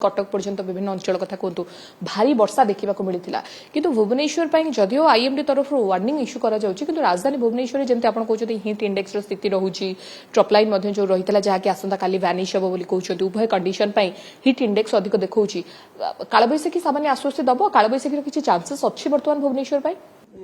कटक पर्यंत विभिन्न अंचल कथा कहतु भारी वर्षा देखा मिलता किंतु भुवनेश्वर जदिव आईएमडी तरफ वार्निंग इश्यू करा जाउछि किंतु राजधानी भुवनेश्वर जमती आप कहते हिट इंडेक्स स्थिति रहुछि ट्रपलाइन जो रही जहाँकि आसंता काली वैनिश हे बोली कहते उभय कंडीशन हिट इंडेक्स अधिक देखौछि कालबैशाखी सामान्य आश्वस्ति दब कालबैशाखी किसी चांसेस अच्छी बर्तमान भुवनेश्वर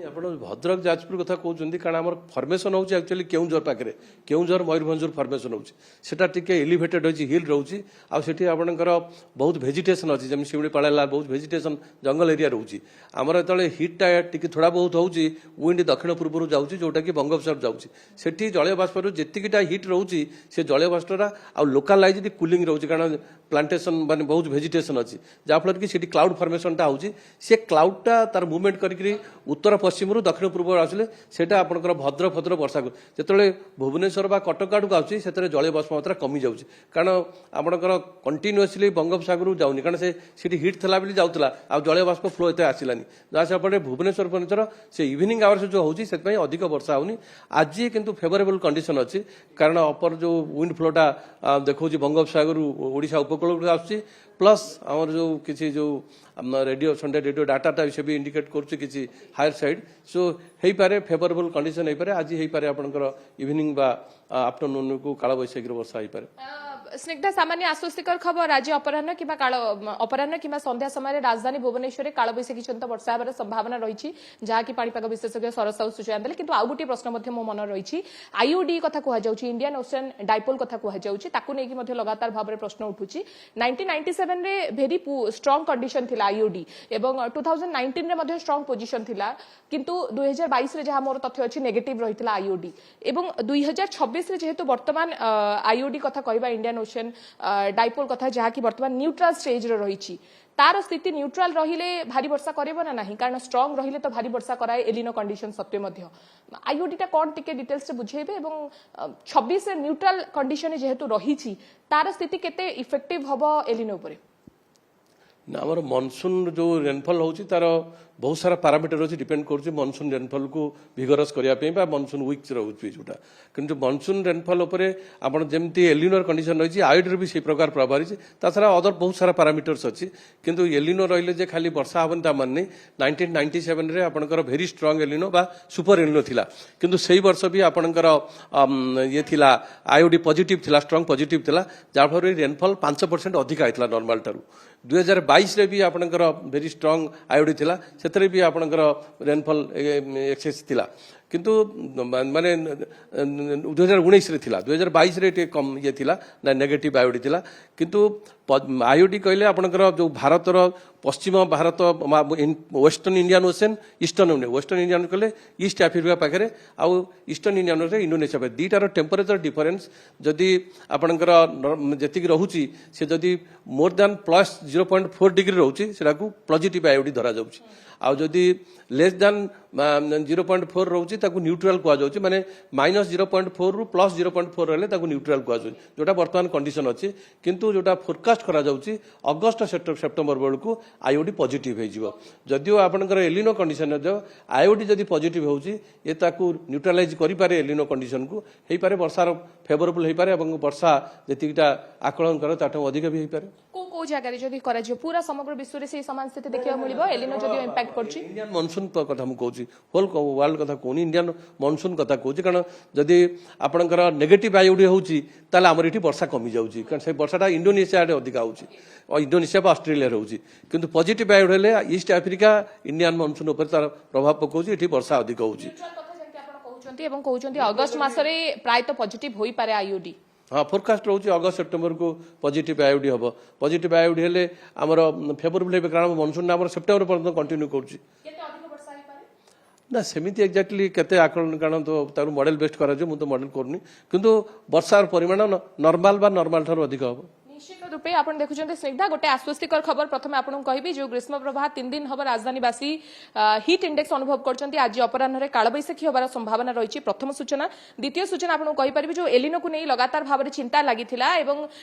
आप भद्रक जाजपुर कथा कहते कारण आम फर्मेसन होची एक्चुअली केउंझर पाखे केउंझर मयूरभंजर फर्मेसन होटा टिके एलिवेटेड होची हिल रोची आठी आपंकर बहुत भेजिटेसन अच्छी जमी शिवड़ीपाड़ा बहुत भेजिटेसन जंगल एरिया रोची आमर जो हिटा टी थोड़ा बहुत होची विंड दक्षिण पूर्व जाऊँगी जोटा कि बंगोपसागर जाऊँगी सेठी जलीय बाष्पर जीटा हिट रोची से जलीय बाष्पटा आ लोकालाइज कूलिंग रोची कारण प्लांटेसन माने बहुत भेजिटेसन अच्छी जहाँफल कि सीटी क्लाउड फर्मेसनटा होची से क्लाउडटा तार मुवमेंट करी उत्तर पश्चिम दक्षिण पूर्व आसिले सेटा आपनकर भद्र भद्र वर्षा जिते भुवनेश्वर बा कटक आड़क आउची से जलीय बाष्प मात्रा कमी जाऊँगी कारण आपनकर कंटिन्यूअसली बंगोपसागर जाऊनी कारण से सीटी हिट थला बेली जाउतला आ जलीय बाष्प फ्लो एते आसिलानी जहाँ पटे भुवनेश्वर पर्यंतर से इवनिंग आवर्स जो होची से अधिक वर्षा होनी आज किंतु फेवरेबल कंडीशन अच्छी कारण अपर जो विंड फ्लोटा देखो बंगोपसागर ओडिशा उपकूल आसुची प्लस आमर जो किसी जो रेडियो संडे रेडियो डाटा से भी इंडिकेट करुच्ची किसी हायर साइड सो हो पारे फेवरेबल कंडीशन हो पारे आज हो पारे आपनकर इवनिंग बा आफ्टरनून को काल बैशाखी वर्षा हो पारे स्निग्धा सामान्य आश्वस्तिकर खबर आज अपराह्न कि अपराह्न कि संध्या समय राजधानी भुवनेश्वर कालबैशाखी जनित वर्षा होबार संभावना रही जहाँकि पाणीपाग विशेषज्ञ शरद साहू सूचना देले किंतु आउ गोटे प्रश्न मो मन रही आईओडी कथा कहुच्छी इंडियन ओशन डाइपोल कथा कहुच्छी लगातार भाव में प्रश्न उठुची 1997 रे भेरी स्ट्रॉन्ग कंडीशन थिला आईओडी एवं 2019 रे स्ट्रॉन्ग पोजिशन थिला किंतु 2022 रे जहाँ मोर तथ्य अच्छी नेगेटिव रही आईओडी एवं 2026 रे जेहेतु वर्तमान आईओडी कथा कहबा इंडियन ओशन डाइपोल कथा जहाँ कि वर्तमान न्यूट्रल स्टेज रे रही तार स्थिति न्यूट्रल रहिले भारी वर्षा करेबो ना नहीं कारण स्ट्रॉन्ग रहिले तो भारी वर्षा कराए एलिनो कंडीशन सत्वे मध्य आईओडी कौन टिके डिटेल्स से बुझेबे एवं 26 रे न्यूट्रल कंडीशन जेहेतु रही तार स्थिति केते इफेक्टिव हबो एलिनो उपरे ना आमर मनसून जो रेनफल होची तार बहुत सारा पारामीटर अच्छी डिपेंड करुच्ची मनसून रेनफल को भिगरस करने मनसून वीक्स रोचे जोटा कि मनसून रेनफल उपरे आपन जमती एलिनोर कंडीशन रही आईओडी भी से प्रकार प्रभाव रही छाड़ा अदर बहुत सारा पारामीटर्स अच्छी किंतु एलिनो रही खाली वर्षा हेन ता मानने 1997 रे आपनकर भेरी स्ट्रॉन्ग एलिनो बा सुपर एलिनो थिला किंतु सही वर्ष भी आपनकर ये थिला आईओडी पॉजिटिव थिला स्ट्रॉन्ग पॉजिटिव थिला जाफल रेनफल 5% अधिक आइतला नॉर्मल टारू 2022 रे भी आपनकर भेरी स्ट्रॉन्ग आईओडी थिला सेतरे भी आपनकर रेनफल एक्सेस थिला किंतु माने 2019 रे थिला 2022 रे कम ये थिला ना नेगेटिव आईओडी थिला किंतु आईओडी कहले आपनकर जो भारतर पश्चिम Bharat western Indian ocean eastern western Indian कहले ईस्ट अफ्रीका पाखे आउ ईस्टर्न इंडियन इंडोनेशिया पाखे दुईटार टेम्परेचर डिफरेन्स जदि आपनकर जी रोचे से जदि मोर देन प्लस 0.4 डिग्री रोचे से पॉजिटिव आईओडी धरा जाउछि आउ जदि लेस देन 0.4 रोचे न्यूट्रल कहुच्छे माने -0.4 रु प्लस 0.4 रहे न्यूट्रल कहुच्छे जोटा बर्तमान कंडीशन अच्छी किंतु जोटा फोरकास्ट करा जाउछि अगस्त सेप्टेम्बर बेलू आईओडी पॉजिटिव हो जदिव आपनकर एलिनो कंडीशन आईओडी जदि पॉजिटिव होउछि ये ताकू न्यूट्रलाइज करि पारे एलिनो कंडीशन को हेई पारे वर्षार फेवरेबल हेई पारे एवं वर्षा जतिटा आकलन करे ताठो अधिक भी हेई पारे को जगह जदि करा जो पूरा समग्र विश्व रे से समान स्थिति देखिबा मिलिबो एलिनो जदि इंपैक्ट करछि इंडियन मानसून कथा मु कहूछि होल वर्ल्ड कथा कहूनी इंडियन मानसून कथा कहूछि कारण जदि आपनकर नेगेटिव आईओडी होउछि ताले हमर इठी वर्षा कमी जाउछि कारण से वर्षाटा इंडोनेशिया रे अधिक आउछि और इंडोनेशिया बा ऑस्ट्रेलिया रे होउछि किंतु पॉजिटिव आईओडी हेले ईस्ट अफ्रीका इंडियन मानसून ऊपर तार प्रभाव पकाउछि इठी वर्षा अधिक होउछि एवं कहउछन्ती अगस्त मासरे प्राय तो पॉजिटिव होई पारे आईओडी हाँ फोरकास्ट रोचे अगस्त सेप्टेम्बर को पॉजिटिव आईओडी हम पॉजिटिव आईओडी हेले आमर फेवरेबल हे कारण मनसून आमर सेप्टेम्बर पर्यंत कंटिन्यू करुच्ची ना सेमिति एक्जाक्टली केते आकलन कारण तो तार मॉडल बेस्ट करा जो मु तो मॉडल करनी किंतु वर्षार परिमाण नॉर्मल ठारू अधिक हम निश्चित रूपे आप देखुं स्निग्धा गोटे आश्वस्तिकर खबर प्रथम आपको कहबी जो ग्रीष्म प्रवाह 3 दिन हम राजधानीवासी हिट इंडेक्स अनुभव करछंती आज अपराह्न कालबैशाखी होबार संभावना रही प्रथम सूचना द्वितीय सूचना आपको कहीपर जो एलिनो को नहीं लगातार भाव में चिंता लगी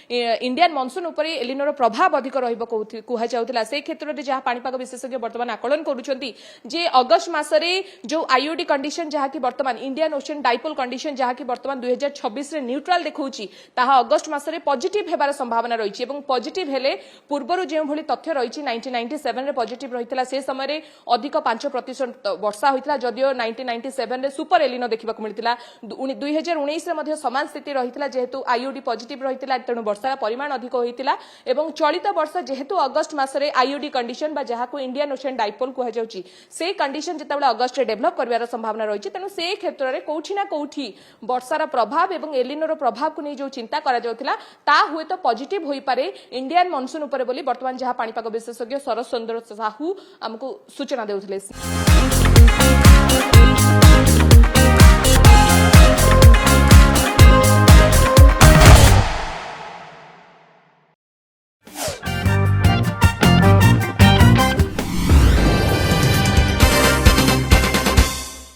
इंडियन मनसून उपर एलिनोर प्रभाव अधिक रहा से क्षेत्र में जहाँ पाणीपाग विशेषज्ञ बर्तमान आकलन करुछंती जे अगस्त मासरे जो आईओडी कंडीशन जहाँ की बर्तमान इंडियन ओशन डाइपोल कंडीशन जहाँ की बर्तमान 2026 न्यूट्रल देखौछि ताहा अगस्त मासरे पॉजिटिव हेबार संभावना संभावना रही पॉजिटिव हेले पूर्वर जो भली तथ्य रही 1997 रे पॉजिटिव रही से समय अधिक 5% वर्षा होता जदियो 1997 रे सुपर एलिनो देखा मिलता 2019 समान स्थिति रही जेहेतु आईओडी पॉजिटिव रही तेणु वर्षा परिमाण अधिक होता एवं चलित वर्ष जेहेतु अगस्ट मासरे आईओडी कंडीशन बा जहां को इंडियन ओशन डाइपोल कह जाउची से कंडीशन जेतेबेले अगस्ट रे डेवलप करबार संभावना रही तेणु से क्षेत्र में कोठी ना कोठी वर्षार प्रभाव एवं एलिनोर प्रभाव को नहीं जो चिंता करा जाउथिला ता हुए तो पॉजिटिव होई पारे इंडियन मॉनसून ऊपर बोली वर्तमान जहां पाणीपाग विशेषज्ञ शरद चंद्र साहू हमको सूचना देउथिले।